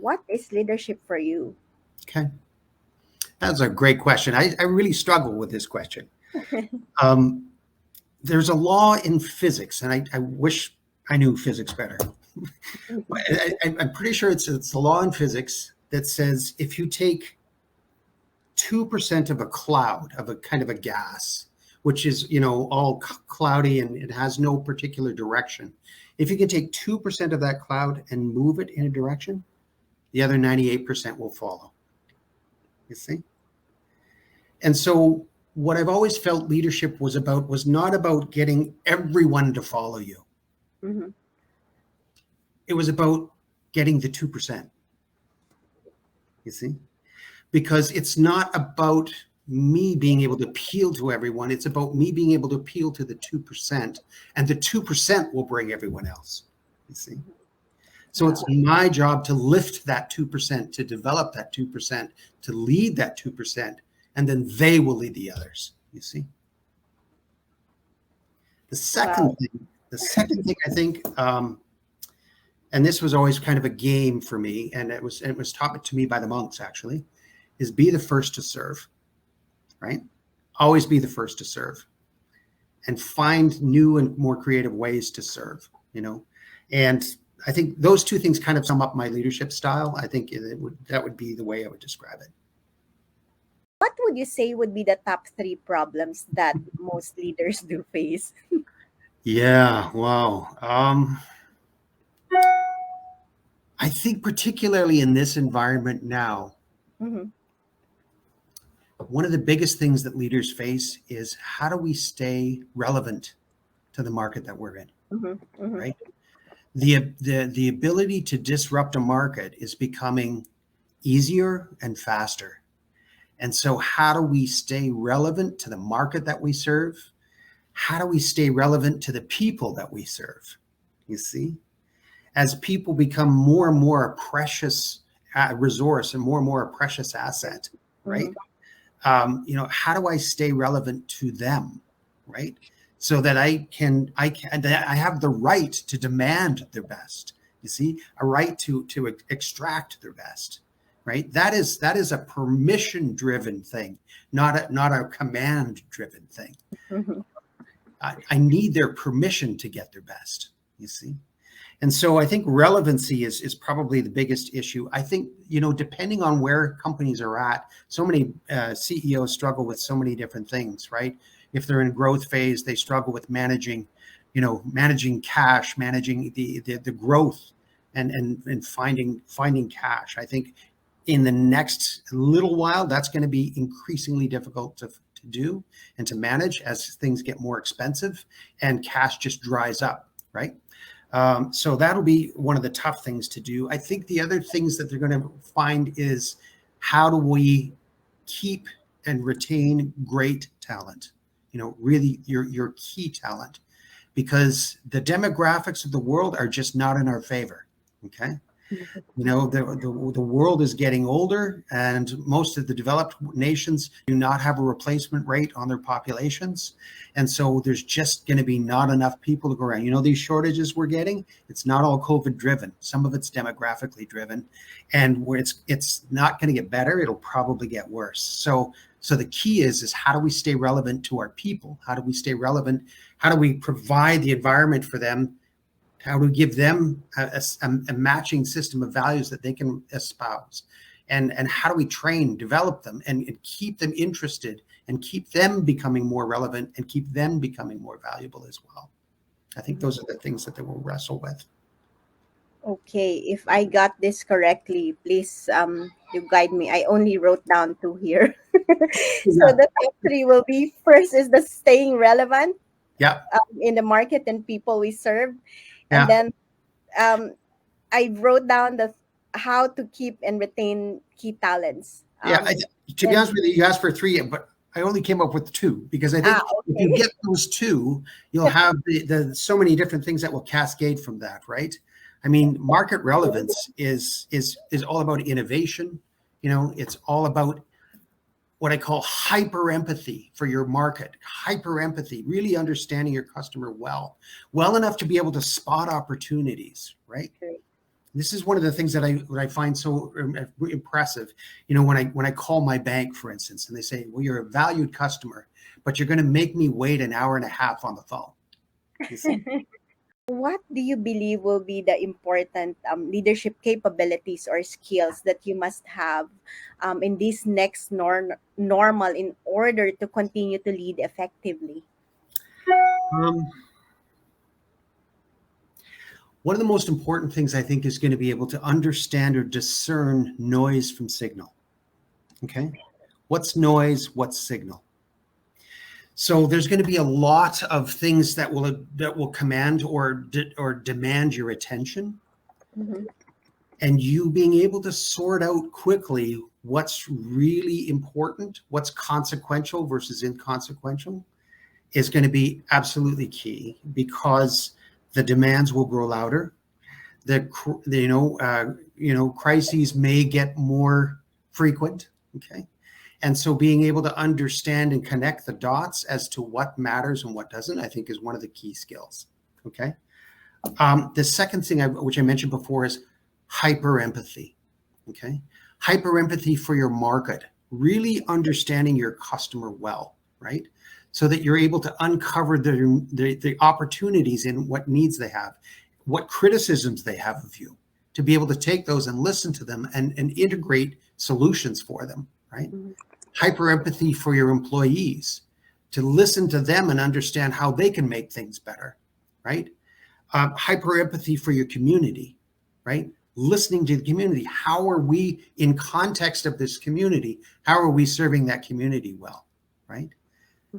what is leadership for you? Okay. That's a great question. I really struggle with this question. Um, there's a law in physics, and I wish I knew physics better. I'm pretty sure it's the law in physics that says if you take 2% of a cloud, of a kind of a gas, which is, all cloudy and it has no particular direction. If you can take 2% of that cloud and move it in a direction, the other 98% will follow. You see? And so what I've always felt leadership was not about getting everyone to follow you. Mm-hmm. It was about getting the 2%. You see? Because it's not about me being able to appeal to everyone. It's about me being able to appeal to the 2%, and the 2% will bring everyone else. You see? So it's my job to lift that 2%, to develop that 2%, to lead that 2%, and then they will lead the others. You see? The second thing I think, and this was always kind of a game for me, and it was taught to me by the monks actually, is be the first to serve, right? Always be the first to serve, and find new and more creative ways to serve, and I think those two things kind of sum up my leadership style. I think that would be the way I would describe it. What would you say would be the top 3 problems that most leaders do face? Yeah, wow. I think particularly in this environment now, Mm-hmm. one of the biggest things that leaders face is how do we stay relevant to the market that we're in, Mm-hmm. Mm-hmm. right? The ability to disrupt a market is becoming easier and faster. And so how do we stay relevant to the market that we serve? How do we stay relevant to the people that we serve? You see, as people become more and more a precious resource and more a precious asset, right? Mm-hmm. How do I stay relevant to them, right? So that I have the right to demand their best. You see, a right to extract their best, right? That is a permission-driven thing, not a command-driven thing. Mm-hmm. I need their permission to get their best. You see. And so I think relevancy is probably the biggest issue. I think, depending on where companies are at, so many CEOs struggle with so many different things, right? If they're in growth phase, they struggle with managing cash, managing the growth and finding cash. I think in the next little while, that's going to be increasingly difficult to do and to manage as things get more expensive and cash just dries up, right? So that'll be one of the tough things to do. I think the other things that they're going to find is how do we keep and retain great talent, really your key talent, because the demographics of the world are just not in our favor. Okay. The world is getting older, and most of the developed nations do not have a replacement rate on their populations. And so there's just going to be not enough people to go around. These shortages we're getting, it's not all COVID driven. Some of it's demographically driven, and where it's not going to get better, it'll probably get worse. So the key is how do we stay relevant to our people? How do we stay relevant? How do we provide the environment for them? How do we give them a matching system of values that they can espouse? And how do we train, develop them, and keep them interested, and keep them becoming more relevant, and keep them becoming more valuable as well? I think those are the things that they will wrestle with. Okay, if I got this correctly, please you guide me. I only wrote down 2 here. So Yeah. the top 3 will be: first is the staying relevant Yeah. in the market and people we serve, and Yeah. then I wrote down the how to keep and retain key talents. Yeah. To be honest with you, you asked for 3, but I only came up with 2 because I think if you get those 2, you'll have the so many different things that will cascade from that, right? I mean, market relevance is all about innovation. It's all about what I call hyper empathy for your market, hyper empathy, really understanding your customer well enough to be able to spot opportunities, right? This is one of the things that I find so impressive. When I call my bank, for instance, and they say, "Well, you're a valued customer, but you're going to make me wait an hour and a half on the phone." You see? What do you believe will be the important leadership capabilities or skills that you must have in this next normal in order to continue to lead effectively? Um, One of the most important things I think is going to be able to understand or discern noise from signal. Okay, what's noise? What's signal? So there's going to be a lot of things that will command or demand your attention, Mm-hmm. and you being able to sort out quickly what's really important, what's consequential versus inconsequential, is going to be absolutely key, because the demands will grow louder. Crises may get more frequent. Okay, and so being able to understand and connect the dots as to what matters and what doesn't, I think, is one of the key skills. Okay. The second thing, which I mentioned before, is hyper empathy. Okay. Hyper empathy for your market, really understanding your customer well, right? So that you're able to uncover the opportunities in what needs they have, what criticisms they have of you, to be able to take those and listen to them and integrate solutions for them, right? Hyper empathy for your employees, to listen to them and understand how they can make things better, right? Hyper empathy for your community, right? Listening to the community. How are we, in context of this community, how are we serving that community well, right?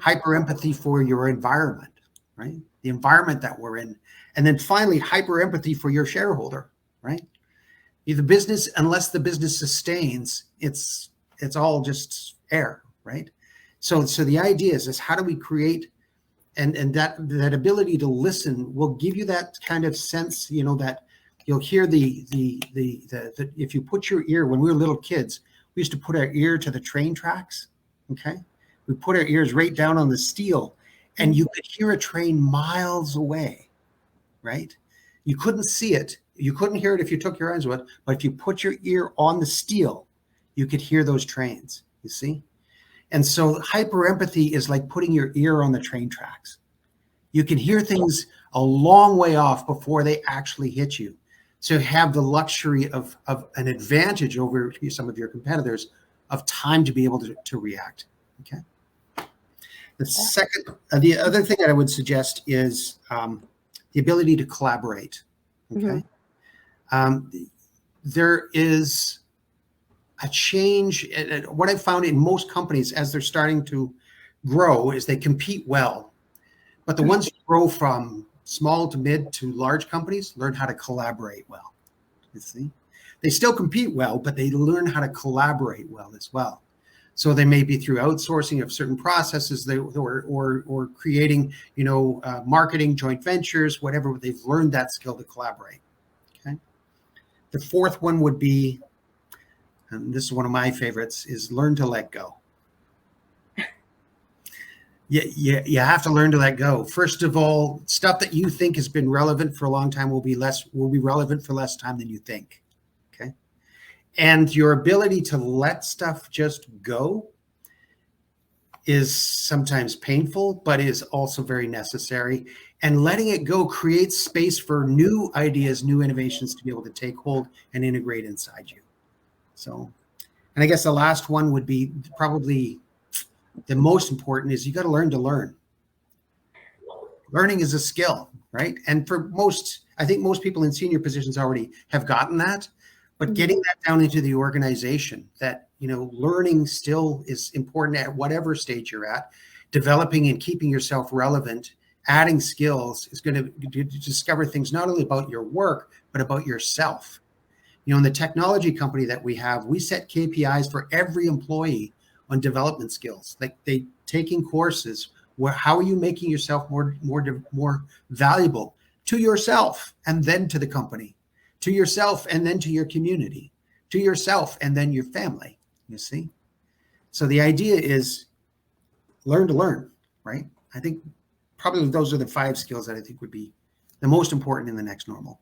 Hyper empathy for your environment, right? The environment that we're in. And then finally, hyper empathy for your shareholder, right? The business, unless the business sustains, it's all just air, right? So the idea is how do we create, and that ability to listen will give you that kind of sense, that you'll hear the if you put your ear, when we were little kids, we used to put our ear to the train tracks. Okay, we put our ears right down on the steel, and you could hear a train miles away, right? You couldn't see it, you couldn't hear it if you took your eyes away, but if you put your ear on the steel, you could hear those trains. You see? And so hyper empathy is like putting your ear on the train tracks. You can hear things a long way off before they actually hit you. So you have the luxury of an advantage over some of your competitors of time to be able to react. Okay. The other thing that I would suggest is the ability to collaborate. Mm-hmm. Okay. There is a change. What I found in most companies as they're starting to grow is they compete well, but the ones who grow from small to mid to large companies learn how to collaborate well. You see, they still compete well, but they learn how to collaborate well as well. So they may be through outsourcing of certain processes, or creating, marketing, joint ventures, whatever. They've learned that skill to collaborate. Okay. The fourth one would be, and this is one of my favorites, is learn to let go. You have to learn to let go. First of all, stuff that you think has been relevant for a long time will be relevant for less time than you think. Okay. And your ability to let stuff just go is sometimes painful, but is also very necessary. And letting it go creates space for new ideas, new innovations to be able to take hold and integrate inside you. So, and I guess the last one would be probably the most important, is you got to learn to learn. Learning is a skill, right? And for I think most people in senior positions already have gotten that, but getting that down into the organization, that, learning still is important at whatever stage you're at. Developing and keeping yourself relevant, adding skills is going to discover things not only about your work, but about yourself. In the technology company that we have, we set KPIs for every employee on development skills. Like they taking courses where, how are you making yourself more valuable to yourself and then to the company, to yourself and then to your community, to yourself and then your family. You see? So the idea is learn to learn, right? I think probably those are the 5 skills that I think would be the most important in the next normal.